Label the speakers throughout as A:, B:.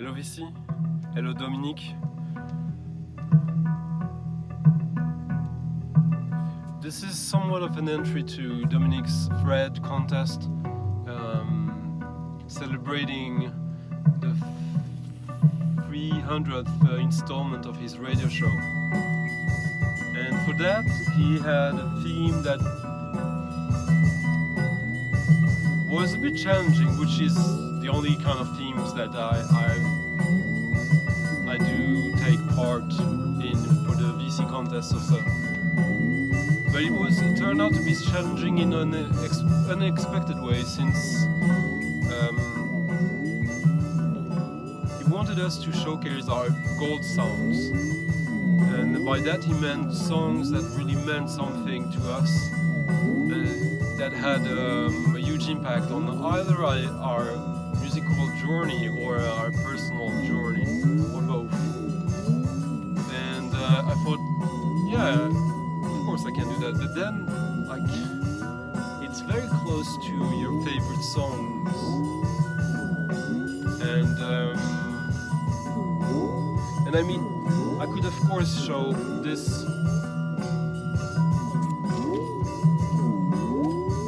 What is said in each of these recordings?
A: Hello Vici, hello Dominique. This is somewhat of an entry to Dominique's thread contest, celebrating the 300th installment of his radio show. And for that he had a theme that was a bit challenging, which is the only kind of themes that I do take part in for the VC contest or so. But it turned out to be challenging in an unexpected way, since he wanted us to showcase our gold sounds. And by that he meant songs that really meant something to us, that had a huge impact on either our musical journey or our personal journey, or both. And I thought, yeah, of course I can do that, but then, like, it's very close to your favorite songs. And I mean, I could of course show this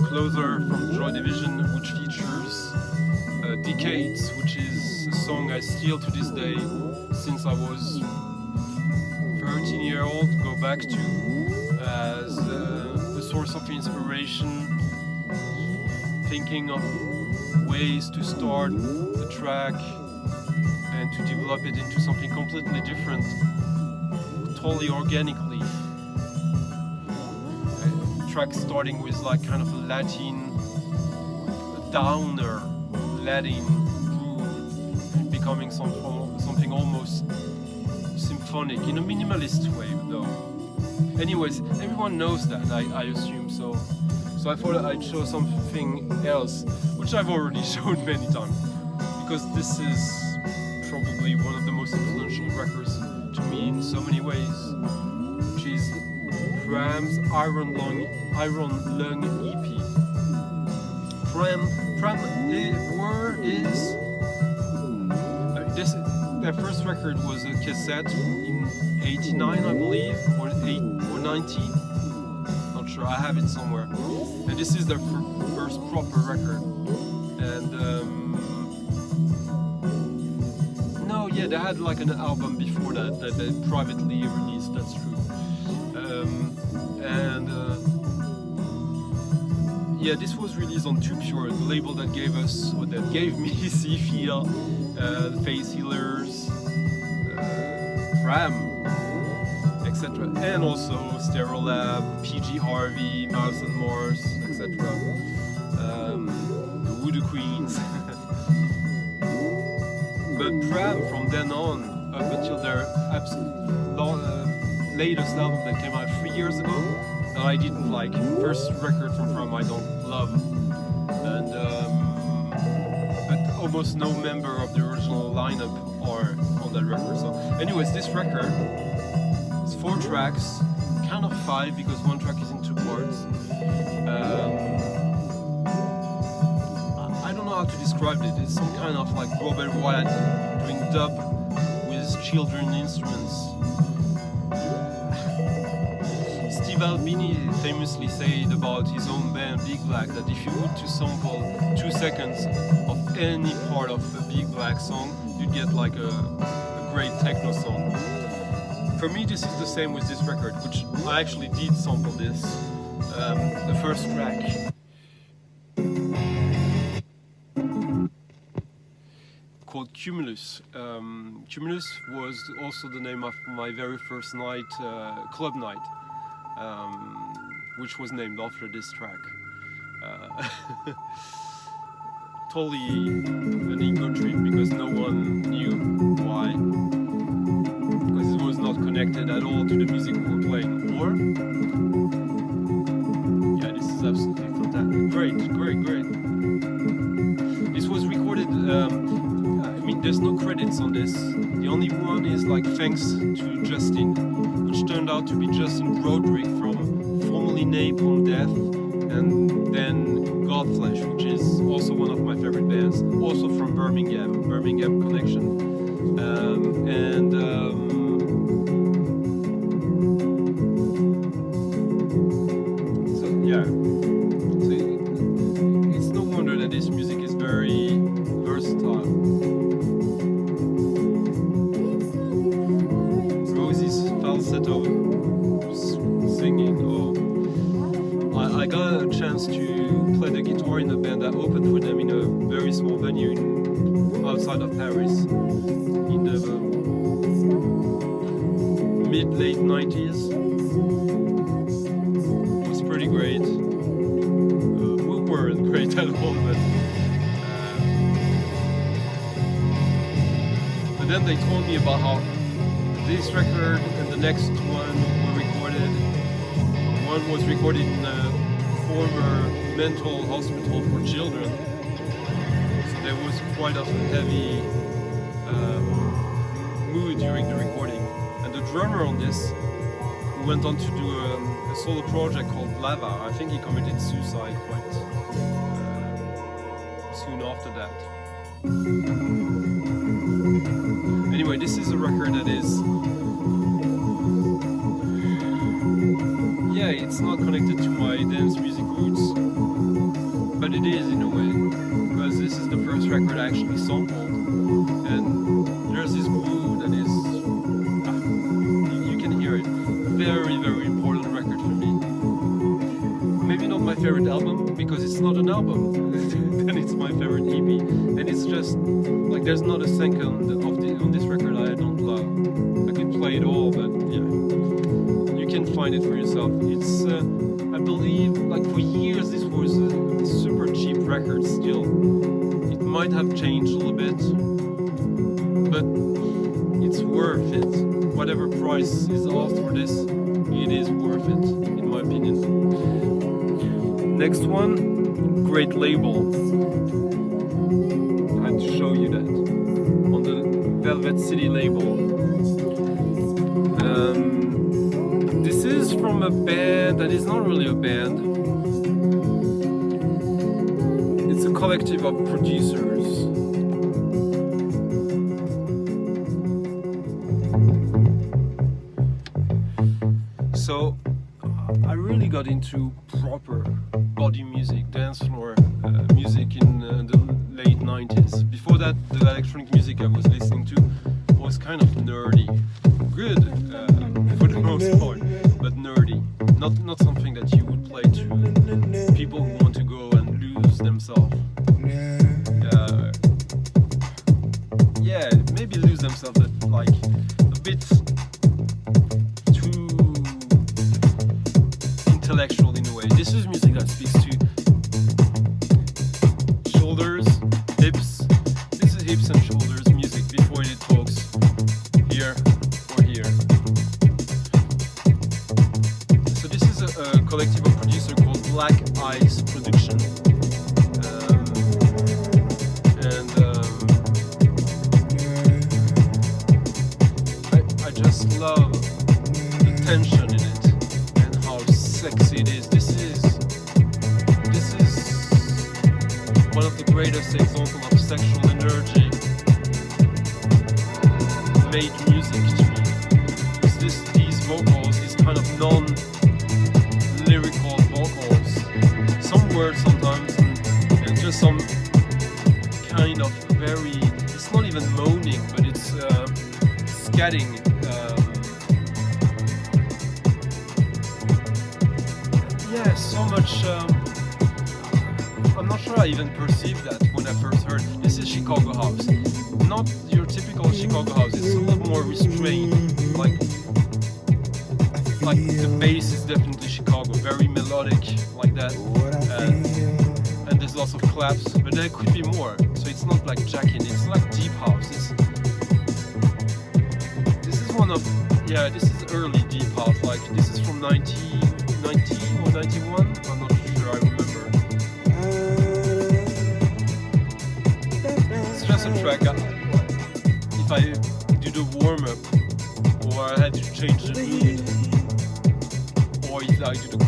A: Closer from Joy Division, which features Decades, which is a song I still to this day, since I was 13-year-old, go back to as a source of inspiration, thinking of ways to start the track and to develop it into something completely different, totally organically. Track starting with like kind of a Latin downer, Latin groove, and becoming something almost symphonic in a minimalist way, though. Anyways, everyone knows that, I assume so. So I thought I'd show something else, which I've already shown many times, because this is probably one of the most influential records to me in so many ways, which is Pram's Iron Lung EP. Pram is their first record was a cassette in '89, I believe, or '90. Not sure. I have it somewhere. And this is their first proper record. And no, yeah, they had like an album before that they privately released. That's true. Yeah, this was released on Too Pure, the label that gave me C-Feel, the Face Healers, Pram, etc. And also Stereolab, PGRV, Mouse and Morse, etc. The Voodoo Queens. But Pram, from then on, up until their latest album that came out 3 years ago, that I didn't like. First record from Pram I don't love, and but almost no member of the original lineup are on that record. So, anyways, this record is 4 tracks, kind of 5 because one track is in 2 parts. I don't know how to describe it. It's some kind of like Robert Wyatt doing dub with children instruments. Steve Albini famously said about his own band Big Black that if you were to sample 2 seconds of any part of a Big Black song, you'd get like a great techno song. For me, this is the same with this record, which I actually did sample this, the first track. Called Cumulus. Cumulus was also the name of my very first night, club night. Which was named after this track. Totally an ego trip because no one knew why. Because it was not connected at all to the music we were playing. Or, yeah, this is absolutely fantastic. Great. This was recorded, I mean, there's no credits on this. The only one is like thanks to Justin, which turned out to be Justin Broderick from formerly Napalm Death, and then Godflesh, which is also one of my favorite bands, also from Birmingham connection. And so yeah, so it's no wonder that this music is very versatile. Rosie's falsetto singing. Oh, I got a chance to play the guitar in a band that opened for them in a very small venue outside of Paris in the mid-late 90s. It was pretty great. We weren't great at all, but then they told me about how this record and the next one were recorded. One was recorded in a former mental hospital for children. So there was quite a heavy mood during the recording. And the drummer on this, who went on to do a solo project called Lava, I think he committed suicide quite soon after that. Anyway, this is a record that is, yeah, it's not connected to my dance music roots, but it is in a way, because this is the first record I actually sampled, and there's this groove that is, you can hear it, very, very important record for me. Maybe not my favorite album, because it's not an album, then it's my favorite EP, and it's just, like, there's not a second on this record I don't love. I could play it all, but yeah, you can find it for yourself. It's, I believe, like for years this was a super cheap record still. It might have changed a little bit, but it's worth it. Whatever price is asked for this, it is worth it, in my opinion. Next one, great label. I had to show you that. On the Velvet City label. This is from a band that is not really a band. It's a collective of producers. So I really got into proper body music, dance floor music in the late 90s. Before that, the electronic music I was listening to was kind of nerdy. Good for the most part, but nerdy. Not something that you would play to people who want to go and lose themselves. Yeah, maybe lose themselves, but like a bit too intellectual in a way. This is music that speaks to shoulders, hips. This is hips and shoulders music before it talks here or here. So this is a collective of producers called Black Ice Production. I just love the tension in it and how sexy it is. This is one of the greatest examples of sexual energy made music to me. Because these vocals, these kind of non-lyrical vocals, some words sometimes, and just some kind of very, it's not even moaning, but it's scatting. Yeah, so much. I'm not sure I even perceived that when I first heard. This is Chicago house, not your typical Chicago house. It's a little more restrained. Like the bass is definitely Chicago, very melodic, like that. And there's lots of claps, but there could be more. So it's not like jacking. It's like deep house. This is one of, yeah, this is early deep house. Like this is from 1990 or 91. I'm not sure. I remember. It's just a track. If I do the warm up, or I had to change the mood, or if I do the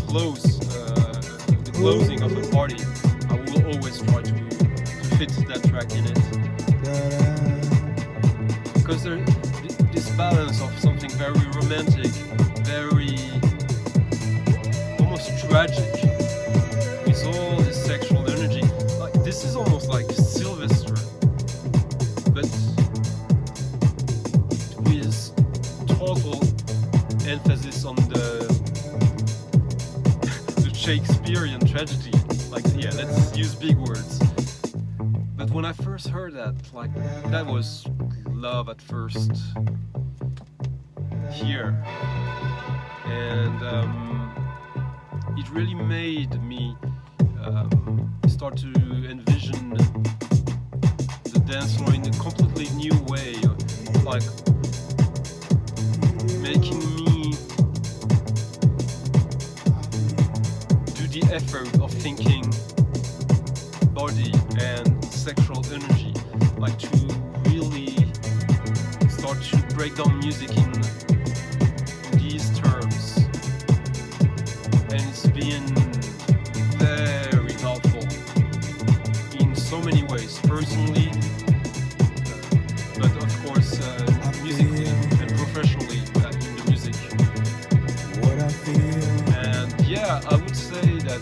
A: closing of the party, I will always try to fit that track in it. because there's this balance of something very romantic, very almost tragic, with all this sexual energy. Like this is almost like Sylvester, but with total emphasis on the Shakespearean tragedy. Like, yeah, let's use big words. But when I first heard that, like, that was love at first here. And it really made me start to envision the dance floor in a completely new way. Like, making me do the effort of thinking body and sexual energy, like to really start to break down music in these terms. And it's been very helpful in so many ways, personally, but of course musically and professionally in the music. And yeah, I would say that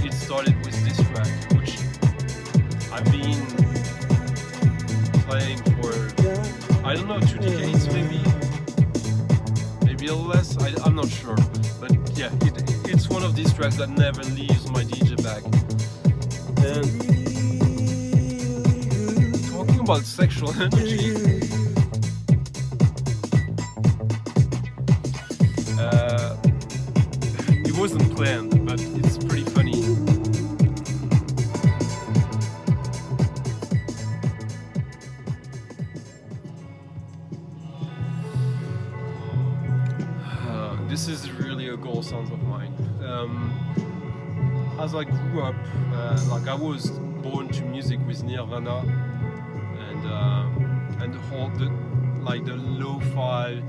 A: it started with this track, which I've been playing for, I don't know, 2 decades maybe a little less, I'm not sure. But yeah, it's one of these tracks that never leaves my DJ bag. And talking about sexual energy, it wasn't planned, but it's pretty funny. This is really a goal Soundz of mine. As I grew up, like I was born to music with Nirvana and the whole the lo-fi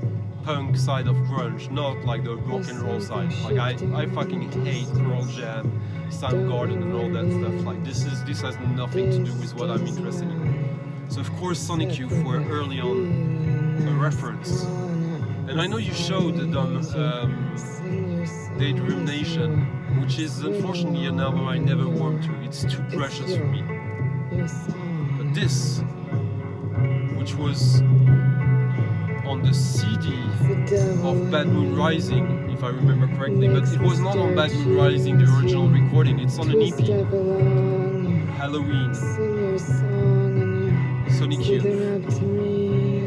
A: punk side of grunge, not like the rock and roll side. Like I fucking hate Pearl Jam, Soundgarden and all that stuff. Like this has nothing to do with what I'm interested in. So of course Sonic Youth were early on a reference. And I know you showed them Daydream Nation, which is unfortunately an album I never warmed to. It's too precious for me. But this, which was on the CD of Bad Moon Rising, if I remember correctly, but it was not on Bad Moon Rising, the original recording, it's on an EP, Halloween, Sonic Youth,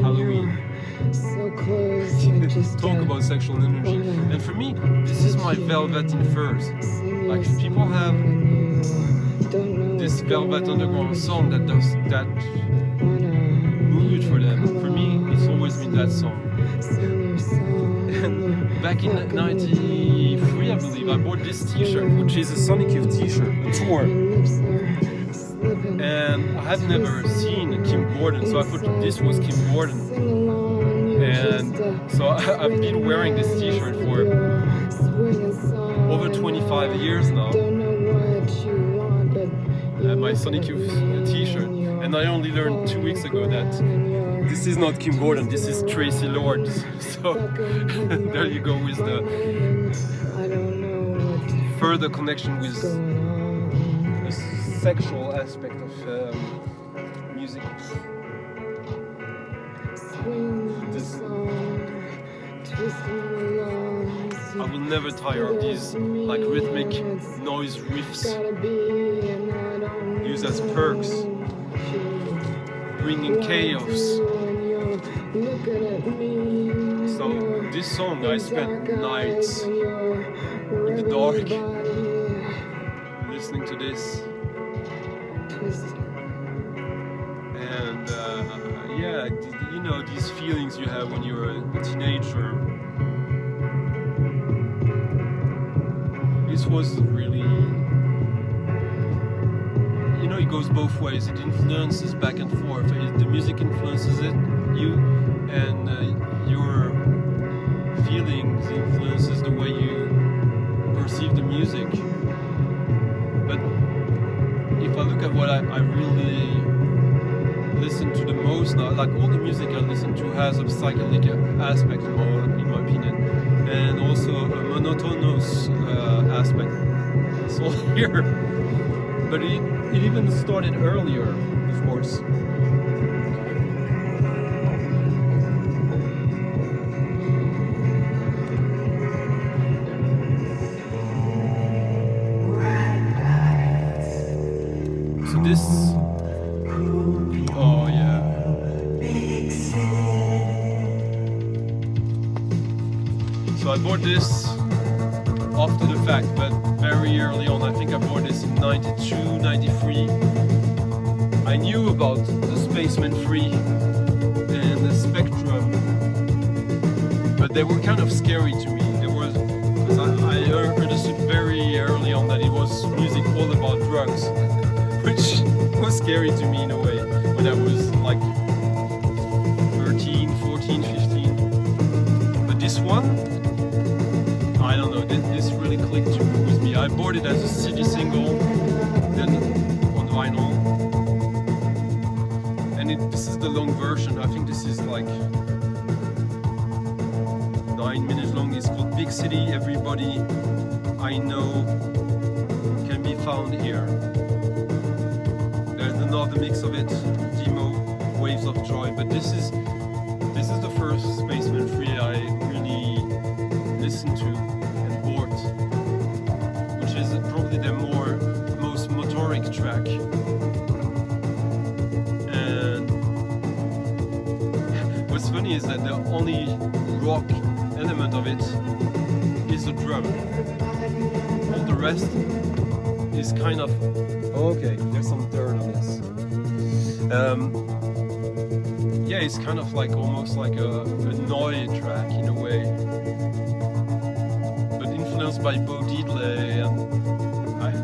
A: Halloween. Talk about sexual energy. And for me, this is my Velvet in Furs. Like people have this Velvet Underground song that does that mood for them. For me, it's always been that song. And back in '93, I believe, I bought this t-shirt, which is a Sonic Youth t-shirt, a tour. And I had never seen Kim Gordon, so I thought this was Kim Gordon. And so I've been wearing this t-shirt for over 25 years now. My Sonic Youth t-shirt. And I only learned 2 weeks ago that this is not Kim Gordon, this is Tracy Lord. So there you go with the further connection with the sexual aspect of music. I will never tire of these like rhythmic noise riffs used as perks, bringing chaos. So this song I spent nights in the dark listening to this. And yeah, you know, these feelings you have when you're a teenager. This was really, you know, it goes both ways. It influences back and forth. The music influences you, and your feelings influences the way you perceive the music. But if I look at what I really listen to the most now. Like all the music I listen to has a psychedelic aspect, in my opinion, and also a monotonous aspect. It's all here, but it even started earlier, of course. So this, oh yeah. So I bought this after the fact, but very early on. I think I bought this in 92, 93. I knew about the Spaceman 3 and the Spectrum, but they were kind of scary to me. There was, because I understood very early on that it was music all about drugs, which was scary to me in a way when I was like 13, 14, 15. But this one, I don't know, this really clicked with me. I bought it as a CD single, then on vinyl. And this is the long version. I think this is like 9 minutes long. It's called Big City. Everybody I know can be found here. There's another mix of it, demo, Waves of Joy. But this is the first Spaceman 3 I really listened to and bought, which is probably the most motoric track. And what's funny is that the only rock element of it is the drum. All the rest is kind of, okay, there's some dirt on this. Yeah, it's kind of like almost like a noise track in a way, but influenced by Bo Diddley, and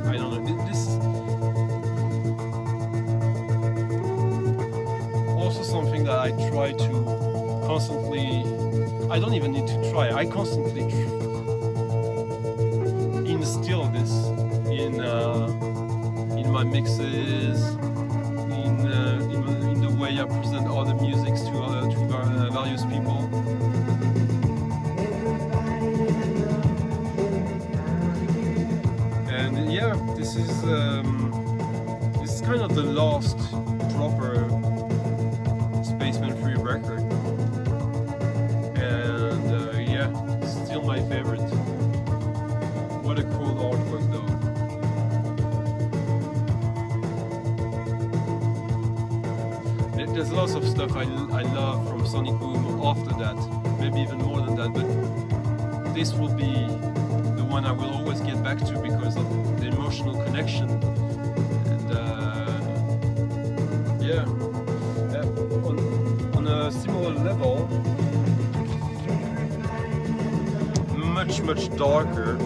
A: I don't know. This is also something that I try to constantly. I don't even need to try. I constantly instill this in my mixes, in the way I present other musics to various people. And yeah, this is kind of the last proper Spaceman 3 record. And yeah, still my favorite. What a cool artwork though. There's lots of stuff I love from Sonic Boom after that, maybe even more than that, but this will be the one I will always get back to because of the emotional connection. And yeah, on a similar level, much darker.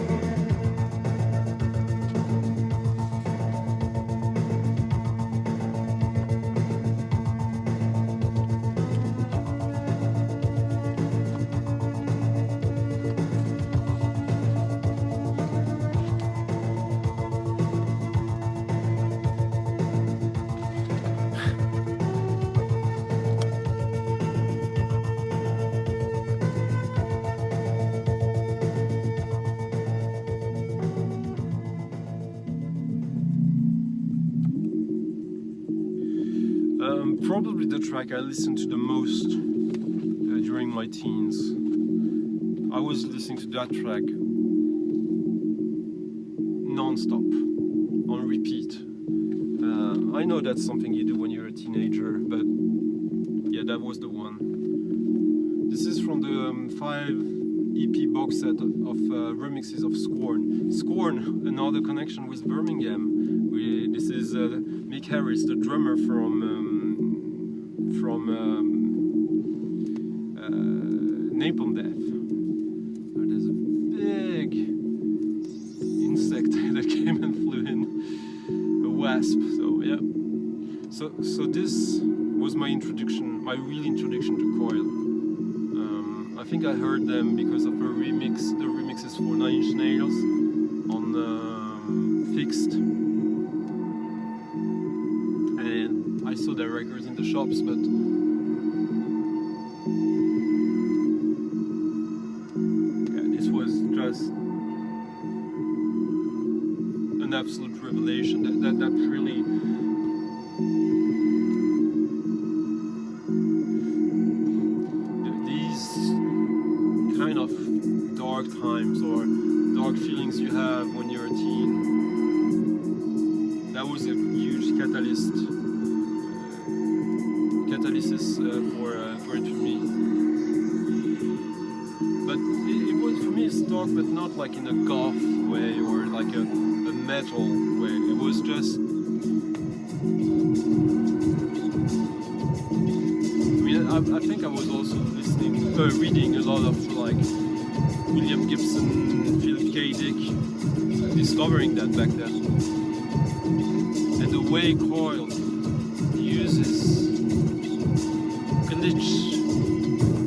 A: Probably the track I listened to the most during my teens. I was listening to that track non-stop, on repeat. I know that's something you do when you're a teenager, but yeah, that was the one. This is from the 5 EP box set of remixes of Scorn. Scorn, another connection with Birmingham. This is Mick Harris, the drummer from Napalm Death. There's a big insect that came and flew in, a wasp. So yeah. So this was my introduction, my real introduction to Coil. I think I heard them because of the remixes for 9 Inch Nails on Fixed. And I I saw their records in the shops, but yeah, this was just an absolute revelation. That really these kind of dark times or dark feelings you have when you're a teen. That was a huge catalysis for it for me. But it was for me it's dark, but not like in a goth way or like a metal way. It was just. I think I was also reading a lot of like William Gibson, Philip K. Dick, discovering that back then. And the way Coil uses glitch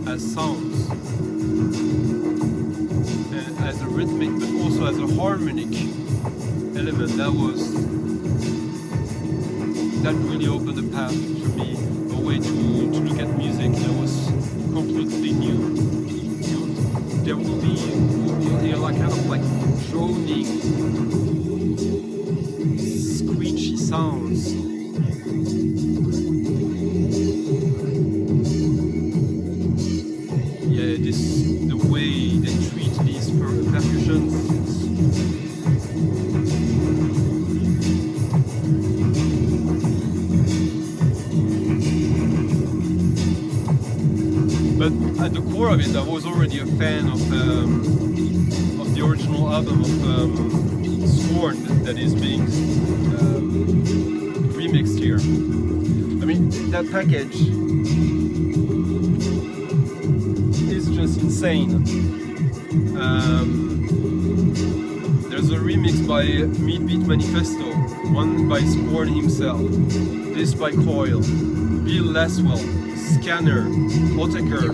A: as sounds, and as a rhythmic but also as a harmonic element, that really opened the path for me, a way to look at music that was completely new. There will be like kind of like droning, screechy sounds. Yeah, the way they treat these percussions. But at the core of it, I was already a fan of the original album of Scorn that is being remixed here. I mean, that package is just insane. There's a remix by Meatbeat Manifesto, one by Scorn himself, this by Coil, Bill Laswell, Scanner, Otaker.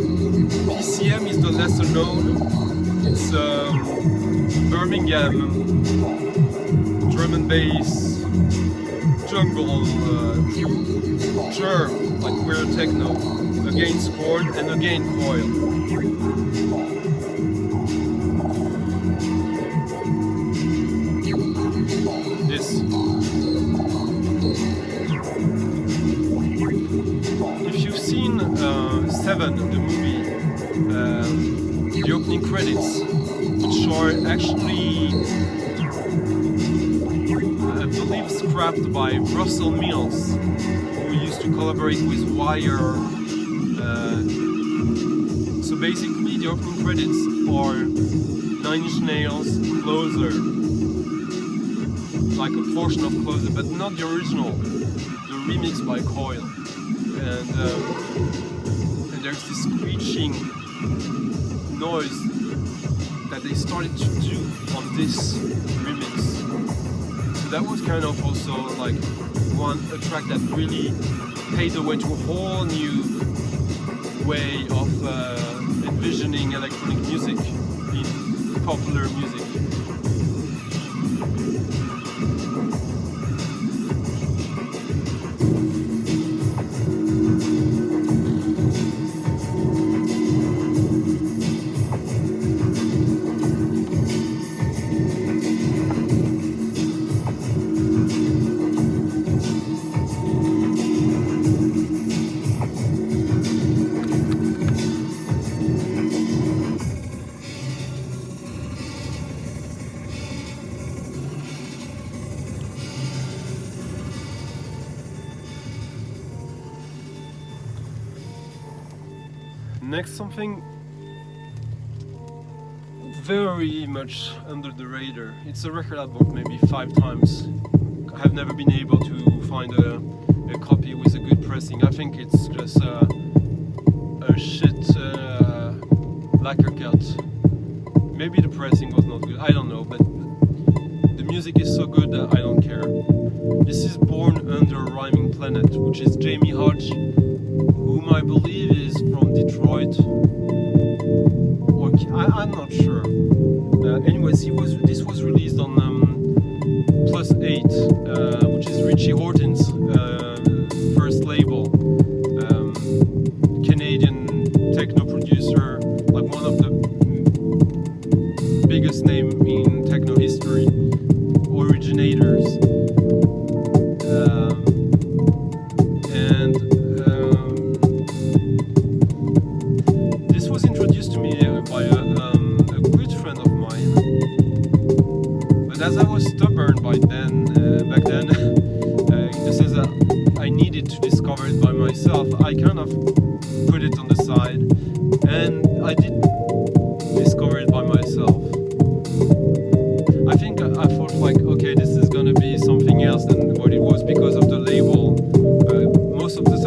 A: PCM is the lesser known. It's Birmingham drum and bass jungle germ, like weird techno. Again Scorn and again Coil. This. If you've seen Seven, the movie, the opening credits, which are actually, I believe, scrapped by Russell Mills, who used to collaborate with Wire. So basically, the opening credits are Nine Inch Nails, Closer, like a portion of Closer, but not the original, the remix by Coil. And there's this screeching noise that they started to do on this remix. So that was kind of also like a track that really paved the way to a whole new way of envisioning electronic music in popular music. Next, something very much under the radar. It's a record I bought maybe 5 times. I have never been able to find a copy with a good pressing. I think it's just a shit lacquer cut. Maybe the pressing was not good, I don't know, but the music is so good that I don't care. This is Born Under Rhyming Planet, which is Jamie Hodge, whom I believe is from Detroit. Or I'm not sure. Anyways, this was released on +8, which is Richie Horton's first myself, I kind of put it on the side, and I did discover it by myself. I think I thought like, okay, this is gonna be something else than what it was because of the label. Most of the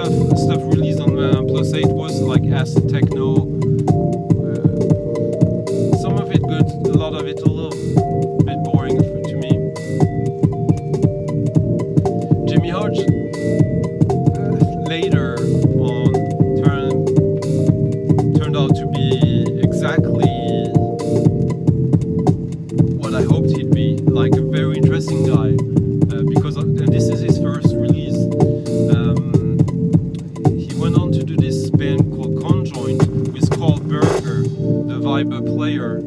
A: stuff released on Plus 8 was like acid techno. Some of it good, a lot of it a little bit boring to me. Jimmy Hodge later on turned out to be exactly what I hoped he'd be, like a very interesting guy, because this is his first release. He went on to do this band called Conjoint with Carl Berger, the Viber player,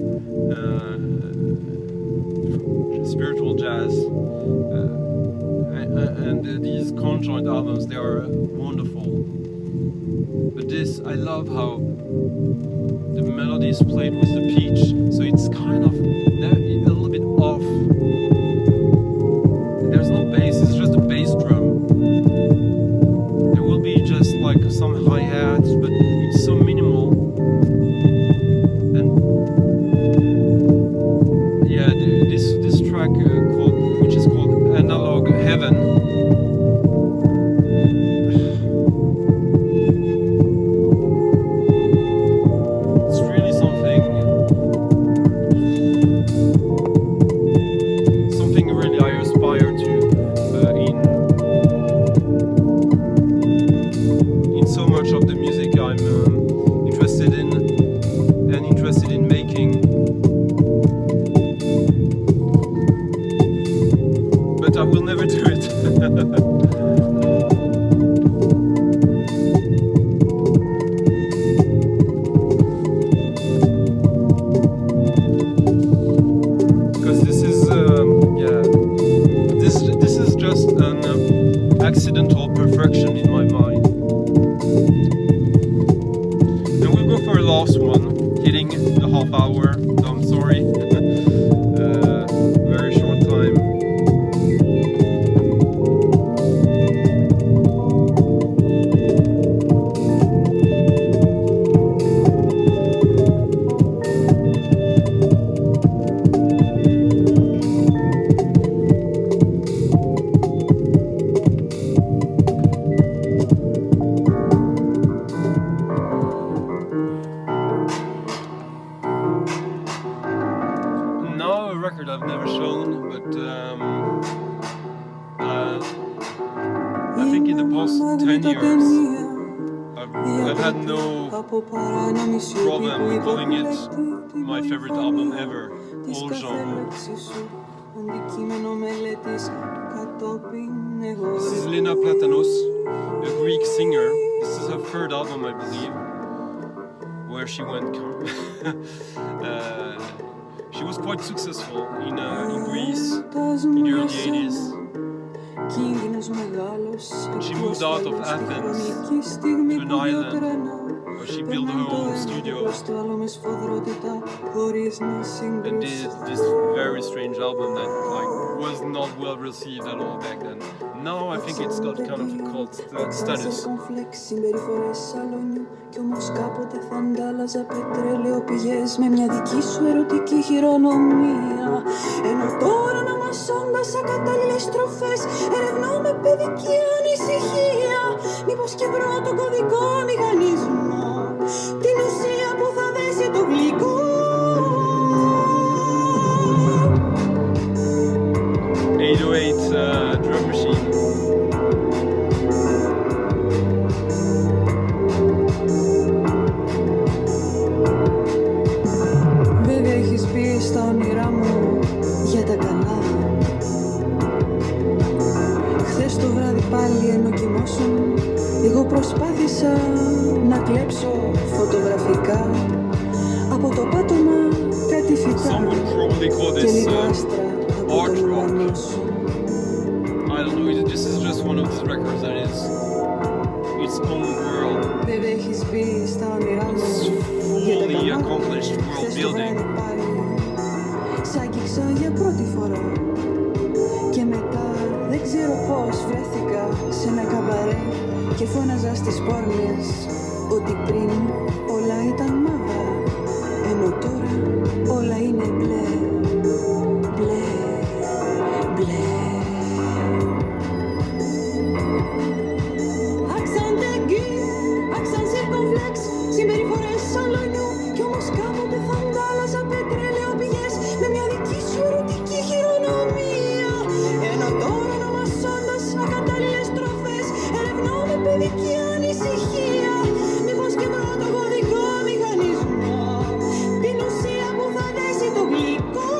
A: spiritual jazz, and these Conjoint albums, they are wonderful. But this, I love how the melody is played with the pitch, so it's kind of a little bit off. There's no bass, it's just a bass drum. There will be just like some hi-hats, but it's so minimal. And yeah, this track which is called Analog Heaven. I will never do it. Because this is, this is just an accidental perfection in my mind. And we'll go for a last one, hitting the half hour. So I'm sorry. Very short time. Record I've never shown, but I think in the past 10 years I've had no problem calling it my favorite album ever, all genres. This is Lena Platanos, a Greek singer. This is her third album, I believe, where she went. She was quite successful in Greece in the early 80s. And she moved out of Athens to an island where she built her own studio and did this very strange album that was not well received at all back then. Now I think it's got kind of a cult status.
B: Κι όμως κάποτε θα αντάλλαζα πετρέλαιο πηγές με μια δική σου ερωτική χειρονομία. Ενώ τώρα αναμασώντας ακατάλληλες στροφές ερευνώ με παιδική ανησυχία. Μήπως και βρω τον κωδικό μηχανισμό, την ουσία που θα δέσει το γλυκό.
A: Drum machine.
B: Στα όνειρά μου για τα καλά. Χθες το βράδυ πάλι ενώ κοιμόσουν, εγώ προσπάθησα να κλέψω φωτογραφικά από το πάτωμα κάτι φυτά και λίγα άστρα από τον ουρανό σου.
A: I don't know, this is just one of these records that is its own world.
B: Βέβαια έχεις μπει στα όνειρά μου για τα καλά. Χθες το βράδυ πάλι σ' άγγιξα για πρώτη φορά και μετά δεν ξέρω πώς βρέθηκα σε ένα καμπαρέ και φώναζα στις πόρνες ότι πριν όλα ήταν μαύρα, ενώ τώρα όλα είναι μπλε, μπλε, μπλε. Accent aigu, accent circonflex, συμπεριφορές σαν λονιού, κι όμως κάποτε θα αντάλλαζα πετρέλαιο πηγές με μια δική σου ερωτική χειρονομία. Ενώ τώρα ονομασώντας ακατάλληλες τροφές ερευνώ με παιδική ανησυχία μήπως και βρω το κωδικό μηχανισμό, την ουσία που θα δέσει το γλυκό.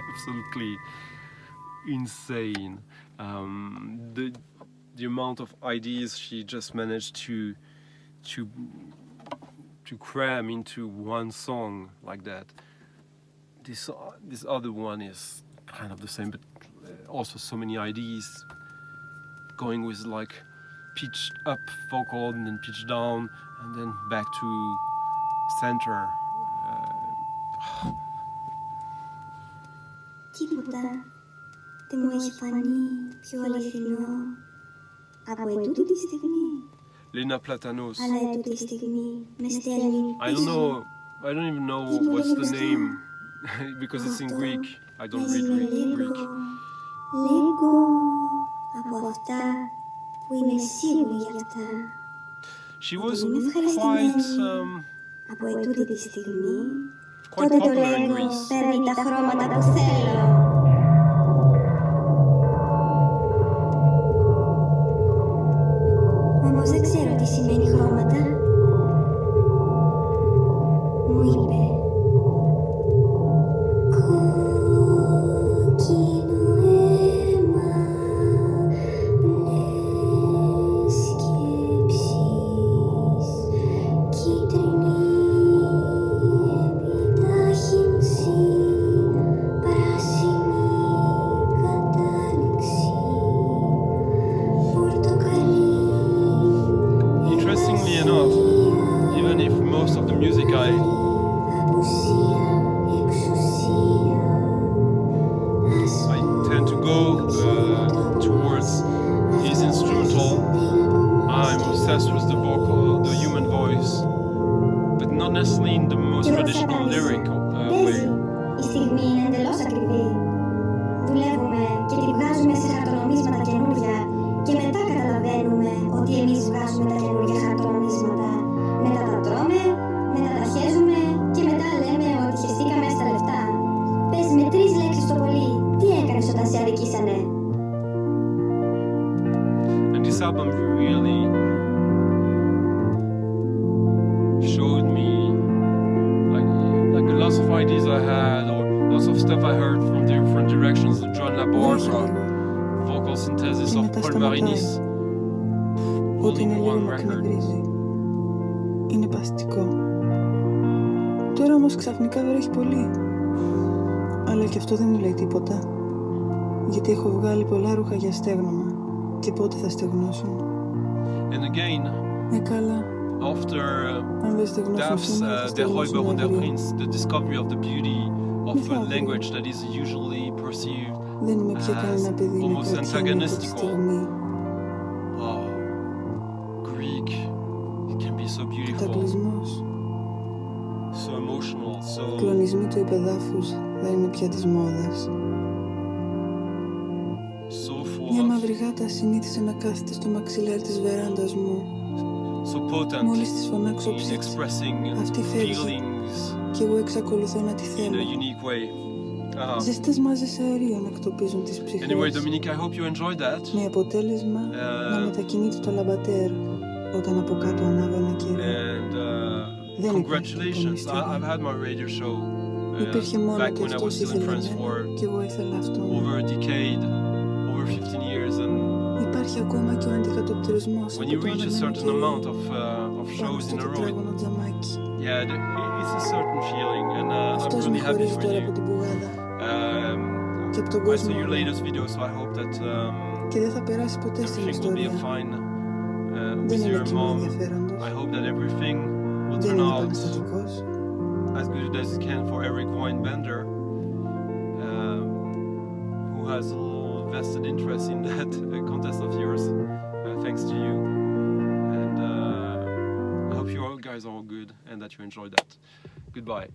A: Absolutely insane. The amount of ideas she just managed to cram into one song like that. This other one is kind of the same, but also so many ideas going with like pitch up vocal and then pitch down and then back to center.
C: Τίποτα δεν μου έχει φανεί πιο αληθινό από ετούτη τη στιγμή.
A: Lena Platanos.
C: Αλλά ετούτη τη στιγμή με στέλνει πίσω.
A: I don't even know what's the name because it's in Greek. I don't read Greek.
C: Λίγο από αυτά που είμαι σίγουρη για αυτά.
A: She was quite
C: από ετούτη τη στιγμή.
A: quite
C: Τότε το
A: popular in
C: λέγω
A: Greece.
C: παίρνει τα χρώματα που θέλω. Όμως δεν ξέρω τι σημαίνει χρώματα. Μου είπε κόκκινο αίμα, μπλε σκέψεις, κίτρινη επιτάχυνση, πράσινη κατάληξη, πορτοκαλί.
A: Interestingly enough, even if most of the music I tend to go towards his instrumental, I'm obsessed with the vocal, the human voice, but not necessarily in the most traditional lyric way.
C: Η στιγμή είναι εντελώς ακριβή. Δουλεύουμε και τη βγάζουμε σε χαρτονομίσματα καινούργια και μετά καταλαβαίνουμε ότι εμείς βγάζουμε τα καινούργια χαρτονομίσματα. Μετά τα τρώμε, μετά τα χέζουμε και μετά λέμε ότι χεστήκαμε στα λεφτά. Πες με 3 λέξεις το πολύ, τι έκανες όταν σε αδικήσανε.
A: And this album really showed me like lots of ideas I had or lots of stuff I heard from different directions of John LaBarbera, vocal synthesis of Paul Marinis.
B: Ό,τι είναι λίγο με εκνευρίζει. Είναι παστικό. Τώρα όμως ξαφνικά βρέχει πολύ. Αλλά και αυτό δεν μου λέει τίποτα. Γιατί έχω βγάλει πολλά ρούχα για στέγνομα. Και πότε θα στεγνώσουν.
A: And again,
B: καλά.
A: after
B: Αν δεν στεγνώσουν
A: Daph's
B: σήμερα, θα
A: Der
B: στεγνώσουν
A: Räuber und der
B: αύριο.
A: Prinz, the discovery of the beauty of a language that is usually perceived
B: Δεν είμαι πια κανένα παιδί να
A: almost
B: κρατιέμαι από τη
A: antagonistical.
B: στιγμή.
A: Greek, it can be so beautiful,
B: Κατακλυσμός.
A: so emotional, so
B: Κλονισμοί του υπεδάφους δεν είναι πια της μόδας. Μια
A: full
B: μαύρη γάτα συνήθισε να κάθεται στο μαξιλάρι της βεράντας μου.
A: so potent
B: Μόλις της φωνάξω
A: in
B: ψέξε
A: expressing
B: Αυτή θέλει.
A: feelings
B: και εγώ εξακολουθώ να τη
A: in
B: θέλω.
A: a unique way.
B: Ζεστές μάζες αερίων εκτοπίζουν τις ψυχές.
A: Anyway, Dominique, I hope you enjoyed that.
B: Με αποτέλεσμα να μετακινείται το λαμπατέρ όταν από κάτω ανάβω ένα κερί.
A: And congratulations! I've had my radio show
B: Υπήρχε μόνο
A: back
B: ότι
A: when I was
B: αυτός
A: still in
B: ήθελε
A: France for
B: εμένα και εγώ ήθελα αυτόν.
A: over a decade, over 15 years, and
B: Υπάρχει ακόμα και ο αντικατοπτρισμός
A: when
B: από
A: you
B: το
A: reach a
B: αναμένο
A: certain
B: κερί
A: amount of
B: πάνω
A: shows
B: στο
A: in a row,
B: τετράγωνο τζαμάκι.
A: yeah, it's a certain feeling, and I'm
B: Αυτός
A: really
B: με
A: happy
B: χωρίζει
A: for
B: τώρα
A: you.
B: από την πουγάδα και από τον
A: I
B: κόσμο
A: saw your
B: όλο.
A: latest video, so I hope that
B: Και δεν θα περάσει ποτέ στην
A: everything will be
B: ιστορία.
A: fine
B: Δεν
A: with
B: είναι
A: your
B: κοινού
A: mom.
B: ενδιαφέροντος.
A: I hope that everything will
B: Δεν
A: turn
B: είναι
A: out
B: επαναστατικός.
A: as good as it can for every wine vendor who has a little vested interest in that contest of yours, thanks to you. And I hope you all guys are all good and that you enjoyed that. Goodbye.